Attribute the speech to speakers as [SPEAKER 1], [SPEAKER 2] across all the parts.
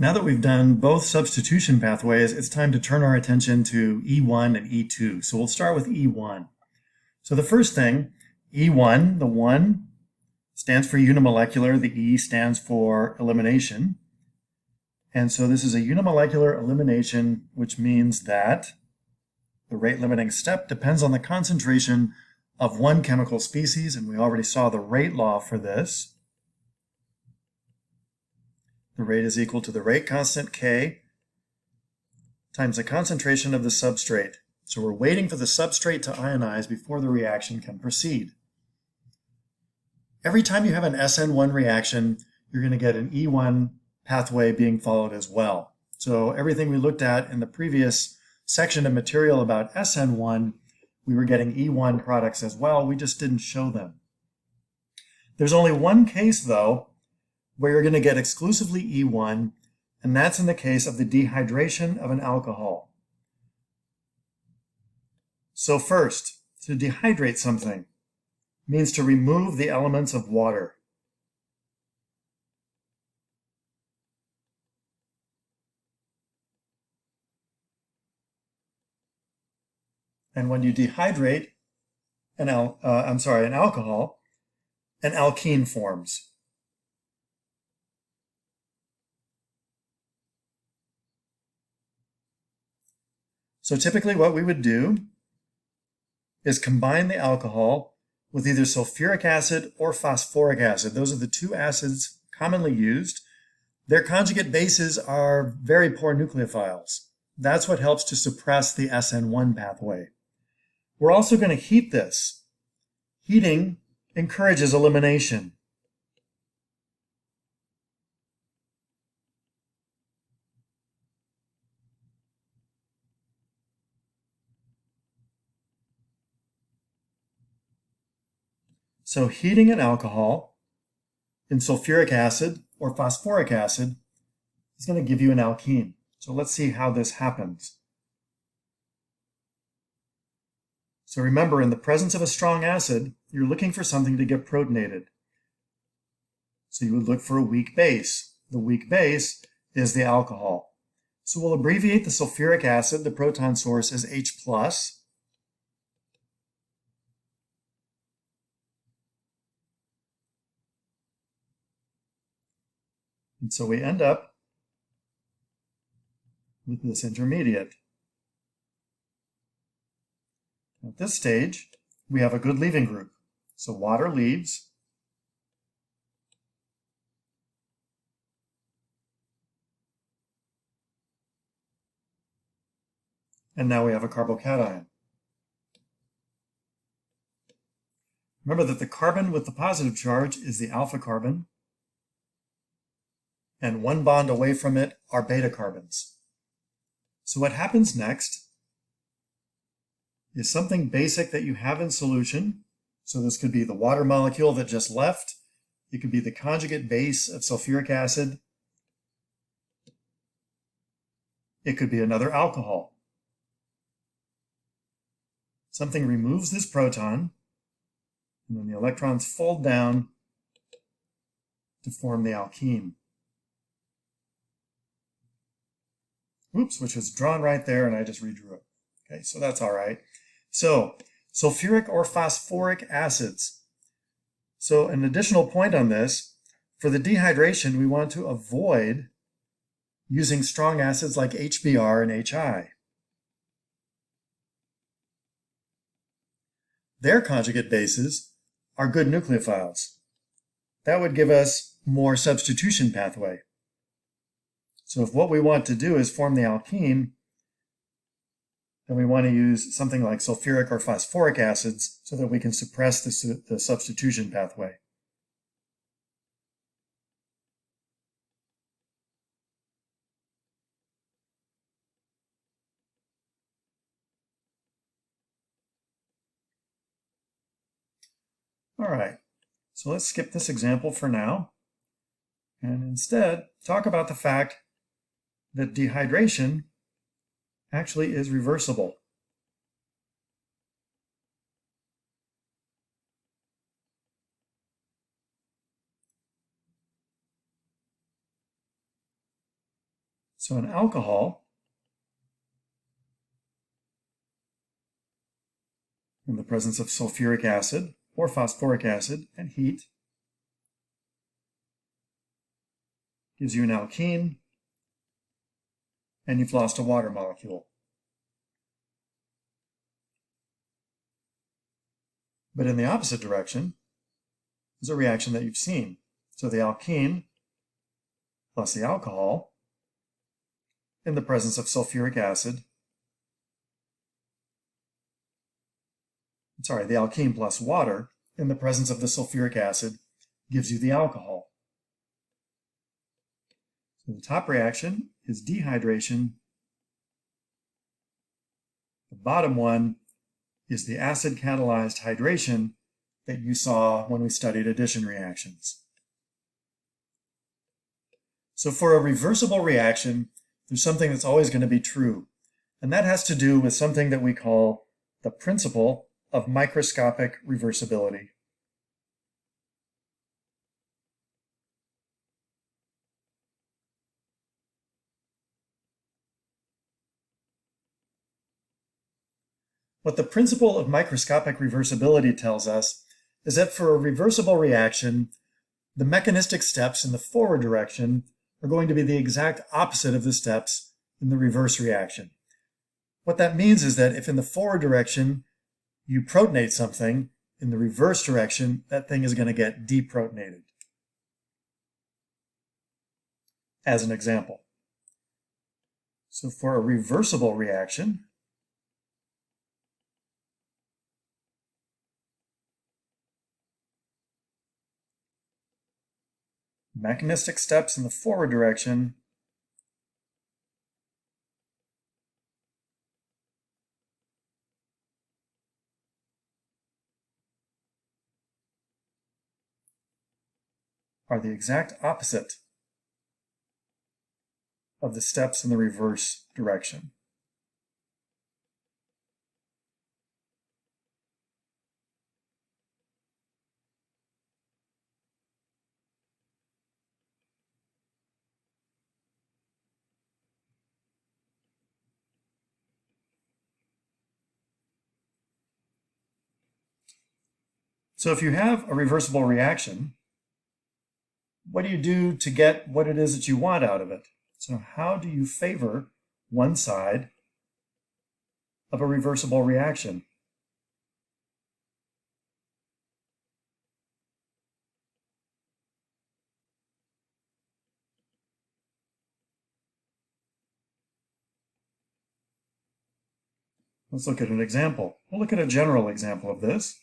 [SPEAKER 1] Now that we've done both substitution pathways, it's time to turn our attention to E1 and E2. So we'll start with E1. So the first thing, E1, the 1 stands for unimolecular, the E stands for elimination. And so this is a unimolecular elimination, which means that the rate limiting step depends on the concentration of one chemical species, and we already saw the rate law for this. The rate is equal to the rate constant K times the concentration of the substrate. So we're waiting for the substrate to ionize before the reaction can proceed. Every time you have an SN1 reaction, you're going to get an E1 pathway being followed as well. So everything we looked at in the previous section of material about SN1, we were getting E1 products as well. We just didn't show them. There's only one case, though, where you're going to get exclusively E1, and that's in the case of the dehydration of an alcohol. So first, to dehydrate something means to remove the elements of water. And when you dehydrate an alcohol, an alkene forms. So typically what we would do is combine the alcohol with either sulfuric acid or phosphoric acid. Those are the two acids commonly used. Their conjugate bases are very poor nucleophiles. That's what helps to suppress the SN1 pathway. We're also going to heat this. Heating encourages elimination. So heating an alcohol in sulfuric acid or phosphoric acid is going to give you an alkene. So let's see how this happens. So remember, in the presence of a strong acid, you're looking for something to get protonated. So you would look for a weak base. The weak base is the alcohol. So we'll abbreviate the sulfuric acid, the proton source, as H+. And so we end up with this intermediate. At this stage, we have a good leaving group. So water leaves. And now we have a carbocation. Remember that the carbon with the positive charge is the alpha carbon, and one bond away from it are beta carbons. So what happens next is something basic that you have in solution. So this could be the water molecule that just left. It could be the conjugate base of sulfuric acid. It could be another alcohol. Something removes this proton, and then the electrons fold down to form the alkene. Oops, which was drawn right there, and I just redrew it. Okay, so that's all right. So, sulfuric or phosphoric acids. So an additional point on this, for the dehydration, we want to avoid using strong acids like HBr and HI. Their conjugate bases are good nucleophiles. That would give us more substitution pathway. So if what we want to do is form the alkene, then we want to use something like sulfuric or phosphoric acids so that we can suppress the substitution pathway. All right, so let's skip this example for now and instead talk about the fact that dehydration actually is reversible. So an alcohol, in the presence of sulfuric acid or phosphoric acid and heat, gives you an alkene, and you've lost a water molecule. But in the opposite direction is a reaction that you've seen. So the alkene plus the alcohol in the presence of sulfuric acid, the alkene plus water in the presence of the sulfuric acid gives you the alcohol. So the top reaction is dehydration. The bottom one is the acid-catalyzed hydration that you saw when we studied addition reactions. So for a reversible reaction, there's something that's always going to be true, and that has to do with something that we call the principle of microscopic reversibility. What the principle of microscopic reversibility tells us is that for a reversible reaction, the mechanistic steps in the forward direction are going to be the exact opposite of the steps in the reverse reaction. What that means is that if in the forward direction you protonate something, in the reverse direction, that thing is going to get deprotonated. As an example. So for a reversible reaction, mechanistic steps in the forward direction are the exact opposite of the steps in the reverse direction. So if you have a reversible reaction, what do you do to get what it is that you want out of it? So how do you favor one side of a reversible reaction? Let's look at an example. We'll look at a general example of this.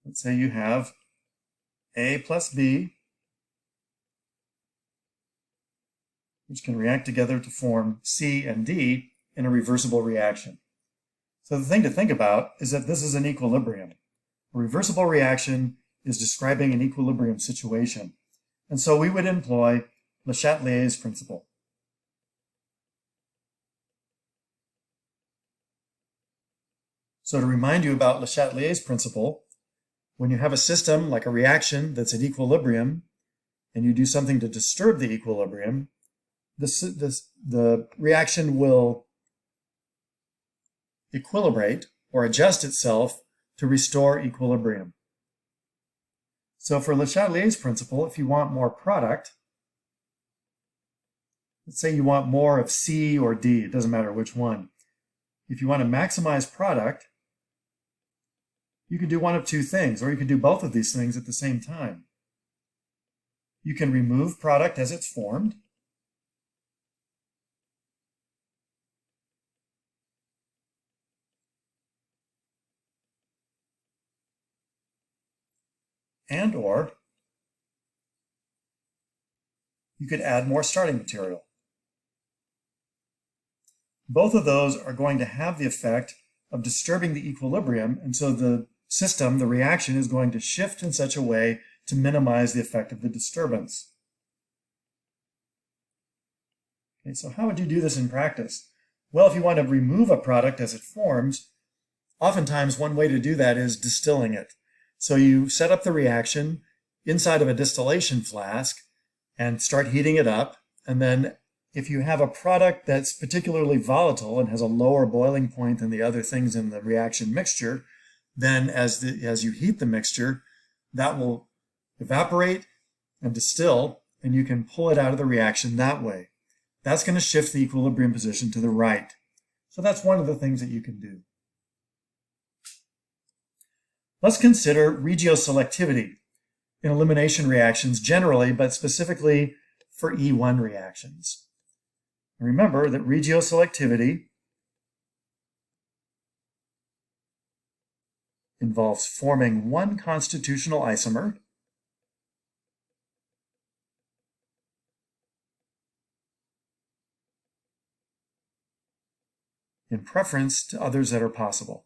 [SPEAKER 1] Let's say you have A plus B, which can react together to form C and D in a reversible reaction. So the thing to think about is that this is an equilibrium. A reversible reaction is describing an equilibrium situation. And so we would employ Le Chatelier's principle. So to remind you about Le Chatelier's principle, when you have a system like a reaction that's at equilibrium and you do something to disturb the equilibrium, the reaction will equilibrate or adjust itself to restore equilibrium. So for Le Chatelier's principle, if you want more product, let's say you want more of C or D, it doesn't matter which one. If you want to maximize product, you can do one of two things, or you can do both of these things at the same time. You can remove product as it's formed, and or you could add more starting material. Both of those are going to have the effect of disturbing the equilibrium, and so the system, the reaction, is going to shift in such a way to minimize the effect of the disturbance. Okay, so how would you do this in practice? Well, if you want to remove a product as it forms, oftentimes one way to do that is distilling it. So you set up the reaction inside of a distillation flask and start heating it up, and then if you have a product that's particularly volatile and has a lower boiling point than the other things in the reaction mixture, then as you heat the mixture, that will evaporate and distill, and you can pull it out of the reaction that way. That's going to shift the equilibrium position to the right. So that's one of the things that you can do. Let's consider regioselectivity in elimination reactions generally, but specifically for E1 reactions. Remember that regioselectivity involves forming one constitutional isomer in preference to others that are possible.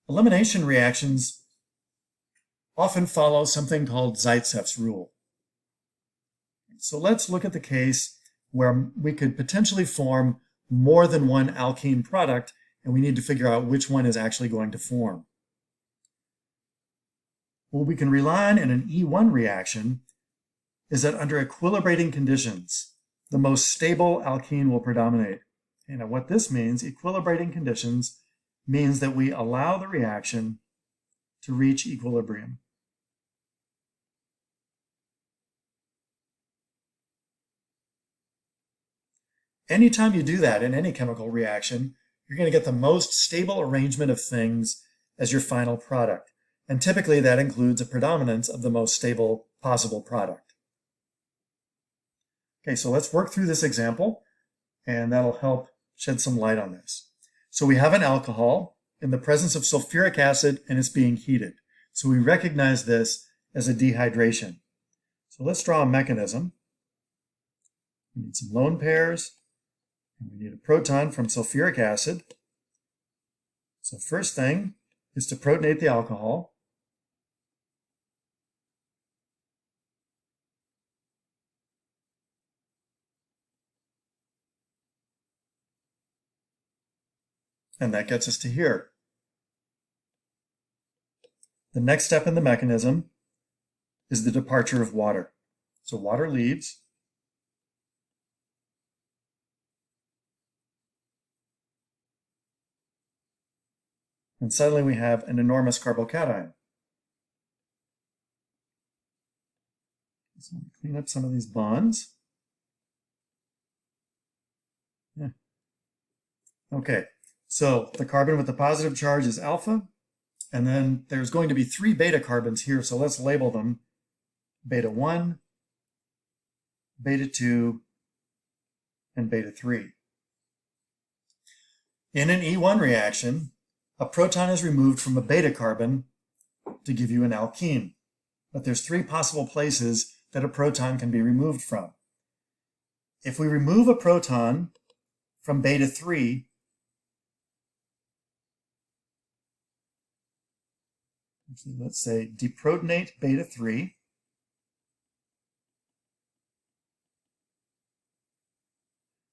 [SPEAKER 1] Elimination reactions often follow something called Zaitsev's rule. So let's look at the case where we could potentially form more than one alkene product, and we need to figure out which one is actually going to form. What we can rely on in an E1 reaction is that under equilibrating conditions, the most stable alkene will predominate. And what this means, equilibrating conditions, means that we allow the reaction to reach equilibrium. Anytime you do that in any chemical reaction, you're going to get the most stable arrangement of things as your final product. And typically that includes a predominance of the most stable possible product. Okay, so let's work through this example, and that'll help shed some light on this. So we have an alcohol in the presence of sulfuric acid, and it's being heated. So we recognize this as a dehydration. So let's draw a mechanism. We need some lone pairs, and we need a proton from sulfuric acid. So first thing is to protonate the alcohol. And that gets us to here. The next step in the mechanism is the departure of water. So water leaves. And suddenly we have an enormous carbocation. So clean up some of these bonds. Yeah. Okay. So the carbon with the positive charge is alpha, and then there's going to be 3 beta carbons here, so let's label them beta 1, beta 2, and beta 3. In an E1 reaction, a proton is removed from a beta carbon to give you an alkene, but there's 3 possible places that a proton can be removed from. If we remove a proton from beta 3, let's say deprotonate beta 3.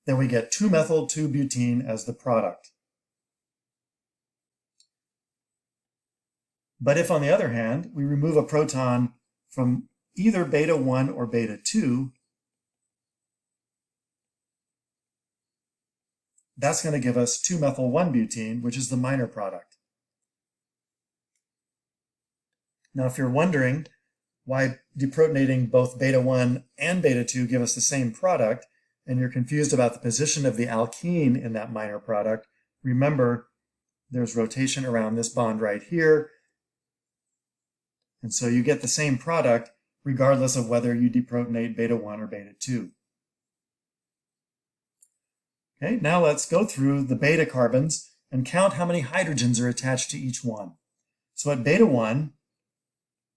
[SPEAKER 1] Then we get 2-methyl-2-butene as the product. But if, on the other hand, we remove a proton from either beta 1 or beta 2, that's going to give us 2-methyl-1-butene, which is the minor product. Now, if you're wondering why deprotonating both beta 1 and beta 2 give us the same product, and you're confused about the position of the alkene in that minor product, remember there's rotation around this bond right here, and so you get the same product regardless of whether you deprotonate beta 1 or beta 2. Okay, now let's go through the beta carbons and count how many hydrogens are attached to each one. So at beta 1,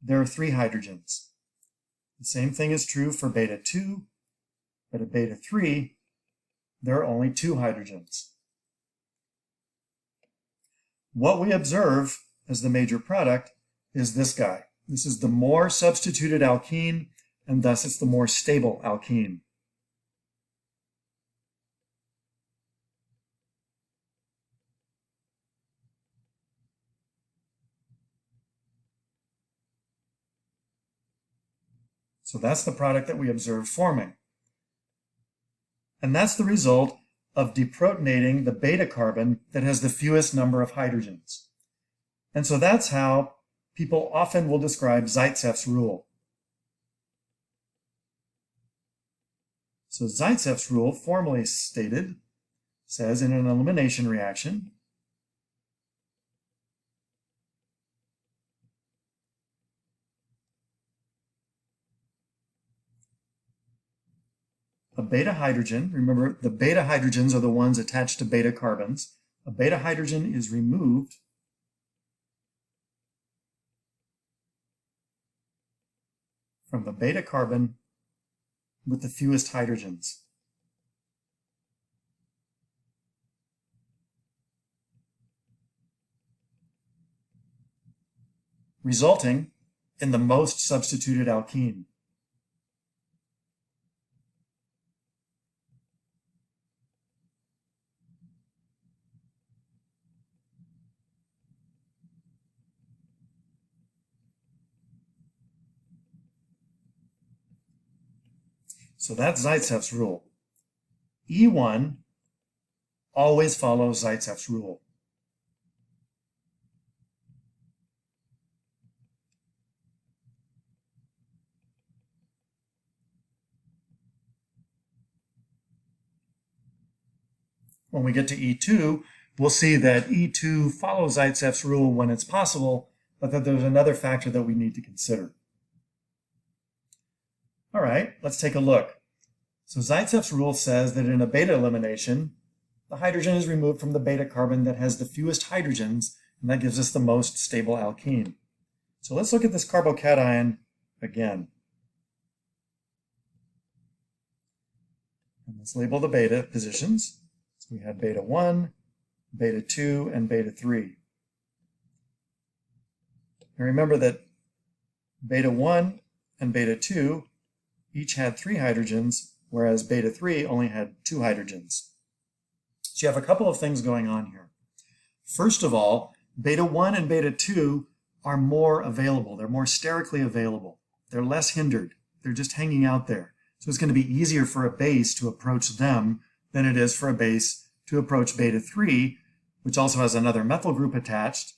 [SPEAKER 1] there are 3 hydrogens. The same thing is true for beta 2, but at beta 3, there are only 2 hydrogens. What we observe as the major product is this guy. This is the more substituted alkene, and thus it's the more stable alkene. So that's the product that we observe forming. And that's the result of deprotonating the beta carbon that has the fewest number of hydrogens. And so that's how people often will describe Zaitsev's rule. So Zaitsev's rule, formally stated, says in an elimination reaction, a beta hydrogen, remember the beta hydrogens are the ones attached to beta carbons, a beta hydrogen is removed from the beta carbon with the fewest hydrogens. Resulting in the most substituted alkene. So that's Zaitsev's rule. E1 always follows Zaitsev's rule. When we get to E2, we'll see that E2 follows Zaitsev's rule when it's possible, but that there's another factor that we need to consider. All right, let's take a look. So Zaitsev's rule says that in a beta elimination, the hydrogen is removed from the beta carbon that has the fewest hydrogens, and that gives us the most stable alkene. So let's look at this carbocation again. And let's label the beta positions. So we have beta 1, beta 2, and beta 3. And remember that beta 1 and beta 2 each had 3 hydrogens, whereas beta 3 only had 2 hydrogens. So you have a couple of things going on here. First of all, beta 1 and beta 2 are more available. They're more sterically available. They're less hindered. They're just hanging out there. So it's going to be easier for a base to approach them than it is for a base to approach beta 3, which also has another methyl group attached,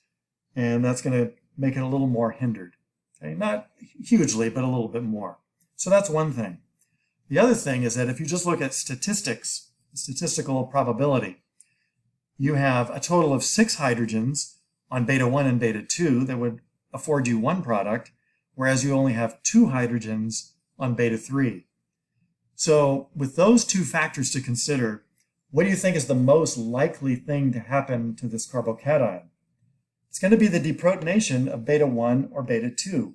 [SPEAKER 1] and that's going to make it a little more hindered. Okay? Not hugely, but a little bit more. So that's one thing. The other thing is that if you just look at statistics, statistical probability, you have a total of 6 hydrogens on beta 1 and beta 2 that would afford you one product, whereas you only have 2 hydrogens on beta 3. So with those two factors to consider, what do you think is the most likely thing to happen to this carbocation? It's going to be the deprotonation of beta 1 or beta 2.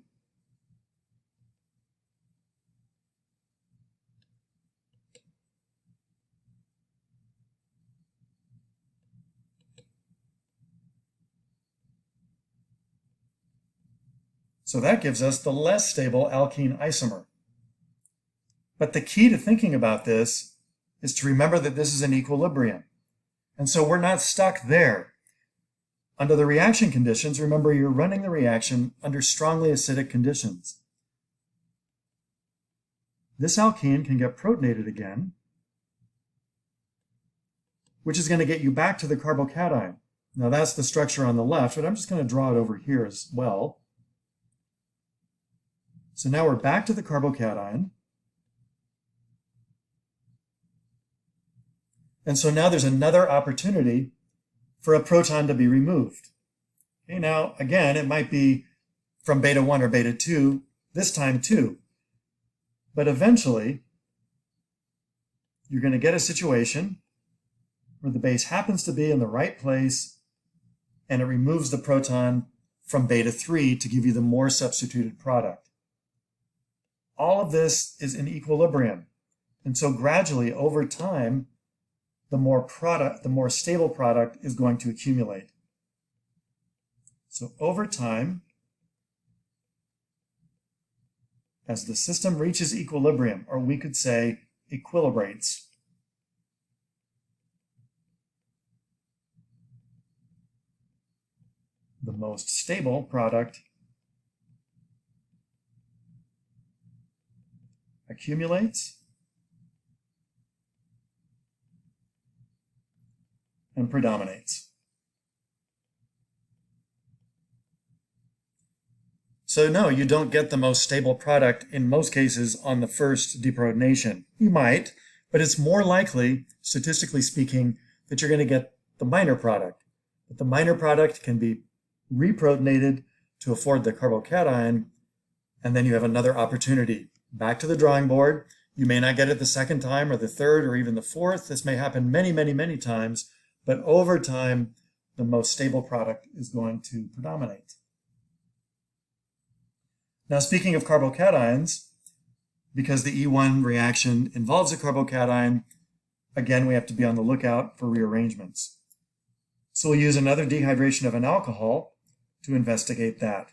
[SPEAKER 1] So that gives us the less stable alkene isomer. But the key to thinking about this is to remember that this is an equilibrium. And so we're not stuck there. Under the reaction conditions, remember you're running the reaction under strongly acidic conditions. This alkene can get protonated again, which is going to get you back to the carbocation. Now that's the structure on the left, but I'm just going to draw it over here as well. So now we're back to the carbocation. And so now there's another opportunity for a proton to be removed. Okay, now, again, it might be from beta 1 or beta 2, this time 2. But eventually, you're going to get a situation where the base happens to be in the right place and it removes the proton from beta 3 to give you the more substituted product. All of this is in equilibrium. And so gradually, over time, the more stable product is going to accumulate. So over time, as the system reaches equilibrium, or we could say equilibrates, the most stable product accumulates, and predominates. So no, you don't get the most stable product in most cases on the first deprotonation. You might, but it's more likely, statistically speaking, that you're going to get the minor product. But the minor product can be reprotonated to afford the carbocation, and then you have another opportunity. Back to the drawing board. You may not get it the second time or the third or even the fourth. This may happen many, many, many times, but over time, the most stable product is going to predominate. Now, speaking of carbocations, because the E1 reaction involves a carbocation, again, we have to be on the lookout for rearrangements. So we'll use another dehydration of an alcohol to investigate that.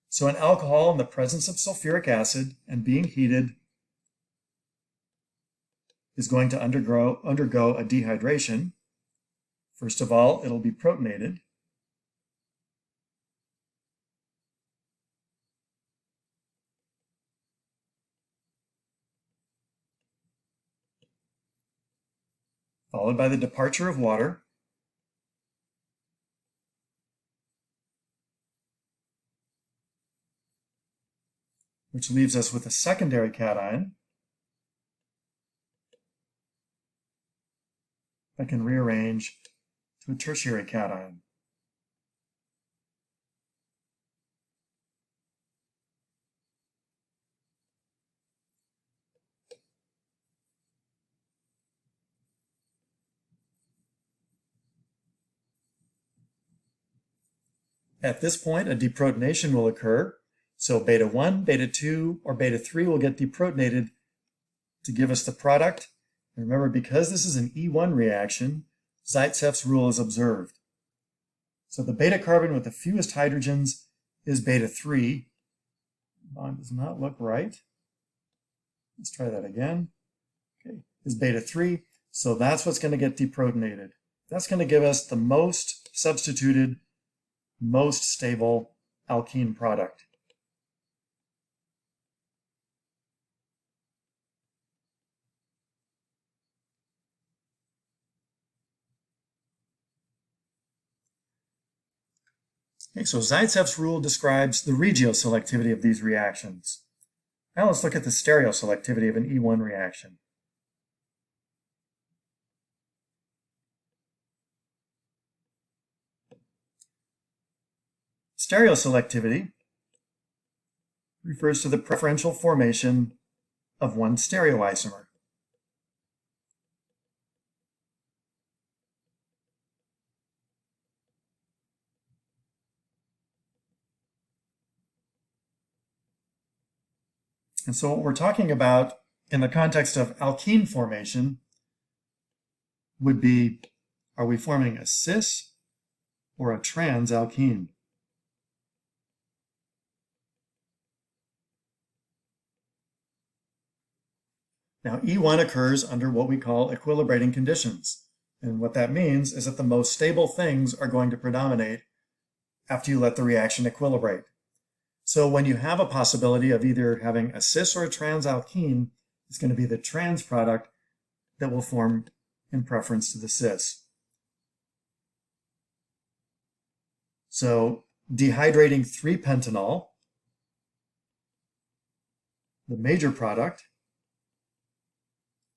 [SPEAKER 1] So an alcohol in the presence of sulfuric acid and being heated is going to undergo a dehydration. First of all, it'll be protonated. Followed by the departure of water. Which leaves us with a secondary cation that can rearrange to a tertiary cation. At this point, a deprotonation will occur. So beta 1, beta 2, or beta 3 will get deprotonated to give us the product. And remember, because this is an E1 reaction, Zaitsev's rule is observed. So the beta carbon with the fewest hydrogens is beta 3. Bond does not look right. Let's try that again. Okay, is beta 3. So that's what's going to get deprotonated. That's going to give us the most substituted, most stable alkene product. Okay, so Zaitsev's rule describes the regioselectivity of these reactions. Now let's look at the stereoselectivity of an E1 reaction. Stereoselectivity refers to the preferential formation of one stereoisomer. And so what we're talking about in the context of alkene formation would be, are we forming a cis or a trans alkene? Now, E1 occurs under what we call equilibrating conditions. And what that means is that the most stable things are going to predominate after you let the reaction equilibrate. So when you have a possibility of either having a cis or a trans alkene, it's going to be the trans product that will form in preference to the cis. So dehydrating 3-pentanol, the major product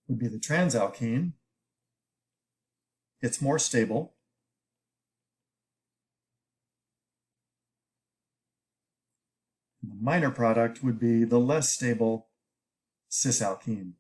[SPEAKER 1] would be the trans alkene. It's more stable. And the minor product would be the less stable cis alkene.